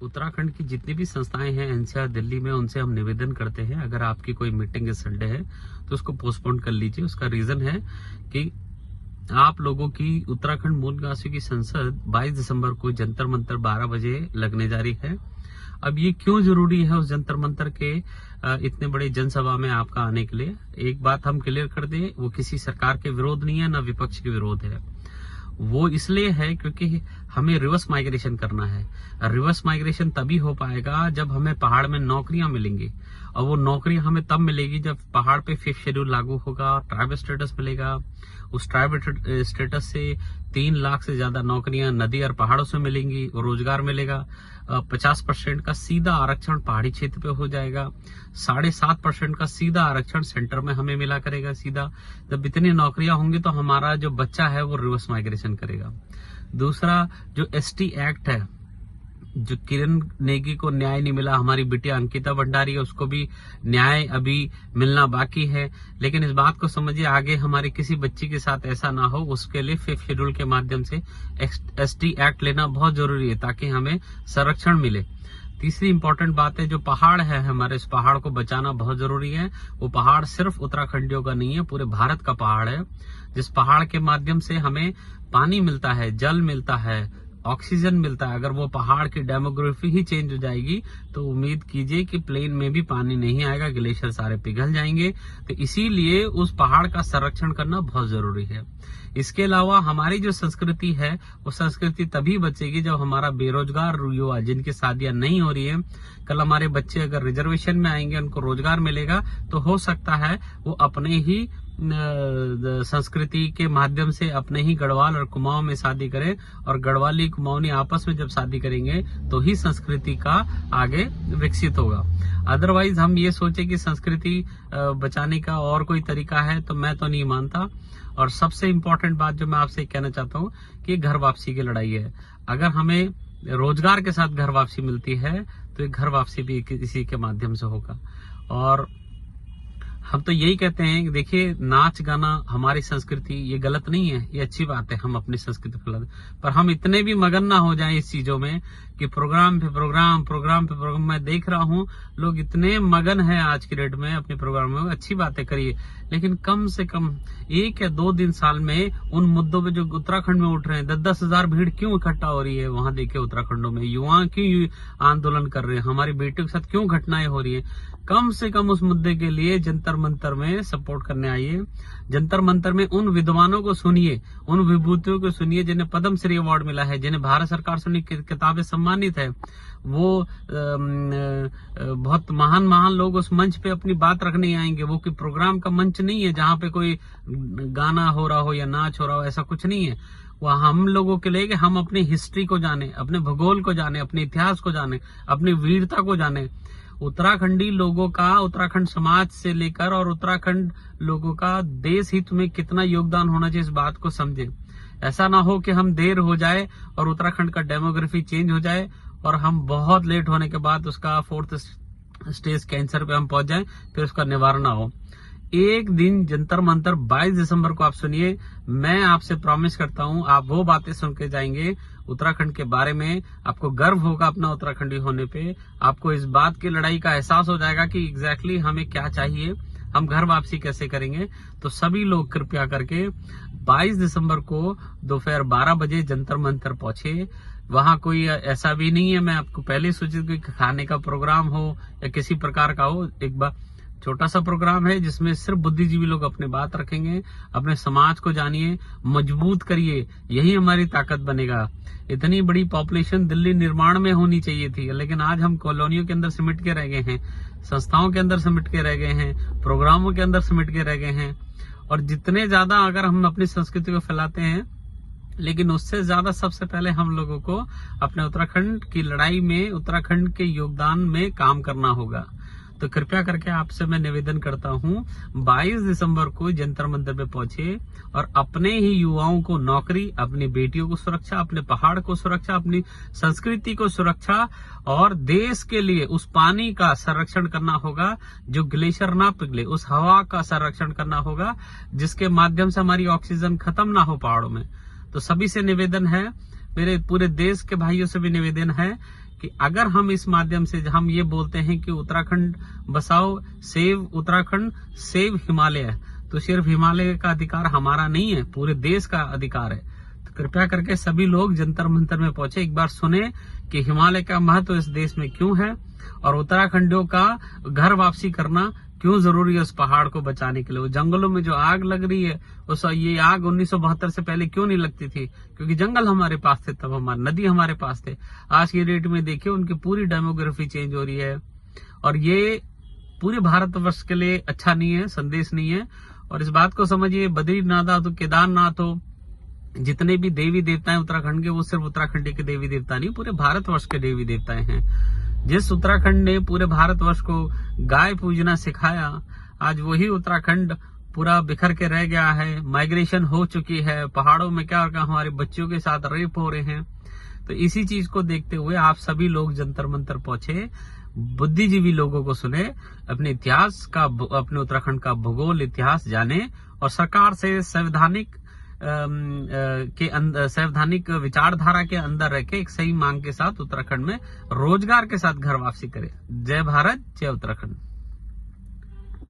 उत्तराखंड की जितनी भी संस्थाएं हैं एनसीआर दिल्ली में, उनसे हम निवेदन करते हैं अगर आपकी कोई मीटिंग इस संडे है तो उसको पोस्टपोन कर लीजिए। उसका रीजन है कि आप लोगों की उत्तराखंड मूल निवासियों की संसद 22 दिसंबर को जंतर मंतर 12 बजे लगने जा रही है। अब ये क्यों जरूरी है उस जंतर मंतर के इतने बड़े जनसभा में आपका आने के लिए? एक बात हम क्लियर कर दें, वो किसी सरकार के विरोध नहीं है, ना विपक्ष के विरोध है। वो इसलिए है क्योंकि हमें रिवर्स माइग्रेशन करना है। रिवर्स माइग्रेशन तभी हो पाएगा जब हमें पहाड़ में नौकरियां मिलेंगी, और वो नौकरी हमें तब मिलेगी जब पहाड़ पे 5th शेड्यूल लागू होगा, ट्राइबल स्टेटस मिलेगा। उस ट्राइबल स्टेटस से 3 लाख से ज्यादा नौकरियां नदी और पहाड़ों से मिलेंगी, रोजगार मिलेगा। 50% का सीधा आरक्षण पहाड़ी क्षेत्र पे हो जाएगा। 7.5% का सीधा आरक्षण सेंटर में हमें मिला करेगा सीधा। जब इतनी नौकरियां होंगी तो हमारा जो बच्चा है वो रिवर्स माइग्रेशन करेगा। दूसरा, जो एसटी एक्ट है, जो किरण नेगी को न्याय नहीं मिला, हमारी बिटिया अंकिता भंडारी है, उसको भी न्याय अभी मिलना बाकी है। लेकिन इस बात को समझिए, आगे हमारी किसी बच्ची के साथ ऐसा ना हो, उसके लिए 5th शेड्यूल के माध्यम से एसटी एक्ट लेना बहुत जरूरी है ताकि हमें संरक्षण मिले। तीसरी इंपॉर्टेंट बात है, जो पहाड़ है हमारे, इस पहाड़ को बचाना बहुत जरूरी है। वो पहाड़ सिर्फ उत्तराखंडियों का नहीं है, पूरे भारत का पहाड़ है। जिस पहाड़ के माध्यम से हमें पानी मिलता है, जल मिलता है, ऑक्सीजन मिलता है। अगर वो पहाड़ की डेमोग्राफी ही चेंज हो जाएगी तो उम्मीद कीजिए कि प्लेन में भी पानी नहीं आएगा, ग्लेशियर सारे पिघल जाएंगे। तो इसीलिए उस पहाड़ का संरक्षण करना बहुत जरूरी है। इसके अलावा हमारी जो संस्कृति है, वो संस्कृति तभी बचेगी जब हमारा बेरोजगार युवा, जिनकी शादियां नहीं हो रही है, कल हमारे बच्चे अगर रिजर्वेशन में आएंगे, उनको रोजगार मिलेगा, तो हो सकता है वो अपने ही संस्कृति के माध्यम से अपने ही गढ़वाल और कुमाऊं में शादी करें, और गढ़वाली कुमाऊनी आपस में जब शादी करेंगे तो ही संस्कृति का आगे विकसित होगा। अदरवाइज हम ये सोचे कि संस्कृति बचाने का और कोई तरीका है, तो मैं तो नहीं मानता। और सबसे इम्पोर्टेंट बात जो मैं आपसे कहना चाहता हूँ कि घर वापसी की लड़ाई है। अगर हमें रोजगार के साथ घर वापसी मिलती है तो ये घर वापसी भी इसी के माध्यम से होगा। और हम तो यही कहते हैं कि देखिए, नाच गाना हमारी संस्कृति, ये गलत नहीं है, ये अच्छी बात है, हम अपनी संस्कृति फैलाते, पर हम इतने भी मगन ना हो जाएं इस चीजों में कि प्रोग्राम पे प्रोग्राम। मैं देख रहा हूँ लोग इतने मगन हैं आज की डेट में अपने प्रोग्राम में। अच्छी बातें करिए, लेकिन कम से कम 1 या 2 दिन साल में उन मुद्दों पे जो उत्तराखंड में उठ रहे हैं, 10-10 हजार भीड़ क्यों इकट्ठा हो रही है वहां? देखिए उत्तराखंडों में युवा क्यों आंदोलन कर रहे हैं, हमारी बेटियों के साथ क्यों घटनाएं हो रही है। कम से कम उस मुद्दे के लिए जंतर मंतर में सपोर्ट करने आइए। जंतर मंतर में उन विद्वानों को सुनिए, उन विभूतियों को सुनिए जिन्हें पद्मश्री अवार्ड मिला है, जिन्हें भारत सरकार से किताबें सम्मानित है। वो बहुत महान लोग उस मंच पे अपनी बात रखने आएंगे। वो कोई प्रोग्राम का मंच नहीं है जहाँ पे कोई गाना हो रहा हो या नाच हो रहा हो, ऐसा कुछ नहीं है। वह हम लोगों के लिए कि हम अपनी हिस्ट्री को जाने, अपने भूगोल को जाने, अपने इतिहास को जाने, अपनी वीरता को जाने। उत्तराखंडी लोगों का, उत्तराखंड समाज से लेकर और उत्तराखंड लोगों का देश हित में कितना योगदान होना चाहिए, इस बात को समझे। ऐसा ना हो कि हम देर हो जाए और उत्तराखंड का डेमोग्राफी चेंज हो जाए और हम बहुत लेट होने के बाद उसका 4th स्टेज कैंसर पे हम पहुंच जाए, फिर उसका निवारण ना हो। एक दिन जंतर मंतर 22 दिसंबर को आप सुनिए। मैं आपसे प्रॉमिस करता हूं, आप वो बातें सुन के जाएंगे उत्तराखंड के बारे में, आपको गर्व होगा अपना उत्तराखंडी होने पे। आपको इस बात की लड़ाई का एहसास हो जाएगा कि एग्जैक्टली हमें क्या चाहिए, हम घर वापसी कैसे करेंगे। तो सभी लोग कृपया करके 22 दिसंबर को दोपहर 12 बजे जंतर मंतर पहुंचे। वहां कोई ऐसा भी नहीं है, मैं आपको पहले सूचित कि खाने का प्रोग्राम हो या किसी प्रकार का हो। एक बार छोटा सा प्रोग्राम है जिसमें सिर्फ बुद्धिजीवी लोग अपने बात रखेंगे। अपने समाज को जानिए, मजबूत करिए, यही हमारी ताकत बनेगा। इतनी बड़ी पॉपुलेशन दिल्ली निर्माण में होनी चाहिए थी, लेकिन आज हम कॉलोनियों के अंदर सिमट के रह गए हैं, संस्थाओं के अंदर सिमट के रह गए हैं, प्रोग्रामों के अंदर सिमट के रह गए हैं। और जितने ज्यादा अगर हम अपनी संस्कृति को फैलाते हैं, लेकिन उससे ज्यादा सबसे पहले हम लोगों को अपने उत्तराखंड की लड़ाई में, उत्तराखंड के योगदान में काम करना होगा। तो कृपया करके आपसे मैं निवेदन करता हूं, 22 दिसंबर को जंतर मंतर पे पहुंचे और अपने ही युवाओं को नौकरी, अपनी बेटियों को सुरक्षा, अपने पहाड़ को सुरक्षा, अपनी संस्कृति को सुरक्षा, और देश के लिए उस पानी का संरक्षण करना होगा जो ग्लेशियर ना पिघले, उस हवा का संरक्षण करना होगा जिसके माध्यम से हमारी ऑक्सीजन खत्म ना हो पहाड़ों में। तो सभी से निवेदन है, मेरे पूरे देश के भाइयों से भी निवेदन है कि अगर हम इस माध्यम से हम ये बोलते हैं कि उत्तराखंड बसाओ, सेव उत्तराखंड, सेव हिमालय, तो सिर्फ हिमालय का अधिकार हमारा नहीं है, पूरे देश का अधिकार है। तो कृपया करके सभी लोग जंतर मंतर में पहुंचे, एक बार सुने कि हिमालय का महत्व इस देश में क्यों है और उत्तराखंडियों का घर वापसी करना क्यों जरूरी है उस पहाड़ को बचाने के लिए। वो जंगलों में जो आग लग रही है, उस ये आग 1972 से पहले क्यों नहीं लगती थी? क्योंकि जंगल हमारे पास थे, तब हमारे नदी हमारे पास थे। आज की डेट में देखिए उनकी पूरी डेमोग्राफी चेंज हो रही है और ये पूरे भारतवर्ष के लिए अच्छा नहीं है, संदेश नहीं है। और इस बात को समझिए, बद्रीनाथ हो, केदारनाथ हो, जितने भी देवी देवता हैं उत्तराखंड के, वो सिर्फ उत्तराखंड के देवी देवता नहीं, पूरे भारतवर्ष के देवी देवता हैं। जिस उत्तराखंड ने पूरे भारतवर्ष को गाय पूजना सिखाया, आज वही उत्तराखंड पूरा बिखर के रह गया है। माइग्रेशन हो चुकी है, पहाड़ों में क्या हमारे बच्चों के साथ रेप हो रहे हैं। तो इसी चीज को देखते हुए आप सभी लोग जंतर मंतर पहुंचे, बुद्धिजीवी लोगों को सुने, अपने इतिहास का, अपने उत्तराखंड का भूगोल इतिहास जाने और सरकार से संवैधानिक विचारधारा के अंदर रह के एक सही मांग के साथ उत्तराखंड में रोजगार के साथ घर वापसी करे। जय भारत, जय उत्तराखंड।